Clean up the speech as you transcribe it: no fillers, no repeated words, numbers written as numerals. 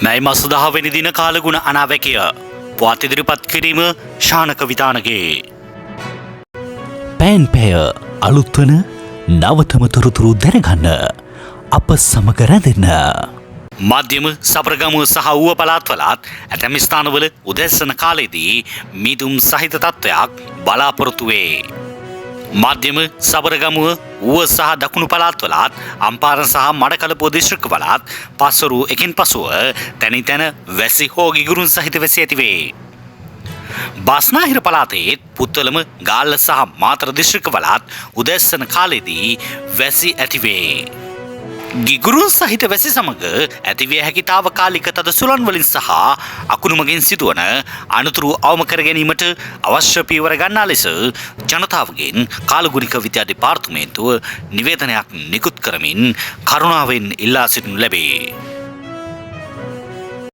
මැයි මස 10 වෙනි දින කාලගුණ අනාවැකිය පුවත් ඉදිරිපත් කිරීම ශානක විතානගේ පෑන් පැය අලුත්වන නවතම තොරතුරු දැනගන්න අප සමග රැඳෙන්න. මධ්‍යම සබරගමුව සහ ඌව පළාත්වලත් ඇතැම් ස්ථානවල උදැසන කාලයේදී මීදුම් සහිත තත්ත්වයක් බලාපොරොත්තු වේ. මධ්‍යම සබරගමුව ඌව සහ දකුණු පළාත්වලත් අම්පාරන් සහ මඩකලපුව දිස්ත්‍රික්කවලත් පස්වරු එකින් පසුව තැනින් තැන වැසි හෝ ගිගුරුන් සහිත වැසි ඇතිවේ. බස්නාහිර පළාතේ පුත්තලම ගාල්ල සහ මාතර දිස්ත්‍රික්කවලත් උදැසන කාලයේදී වැසි ඇතිවේ. ගිගුරුන් සහිත වැසි සමග ඇතිවිය හැකි තාවකාලික තද සුළං වලින් සහ අකුණු මගින් සිදුවන අනතුරු අවම කර ගැනීමට අවශ්‍ය පියවර ගන්නා ලෙස ජනතාවගෙන් කාලගුණික විද්‍යා දෙපාර්තමේන්තුව නිවේදනයක් නිකුත් කරමින් කරුණාවෙන් ඉල්ලා සිටිනු ලැබේ.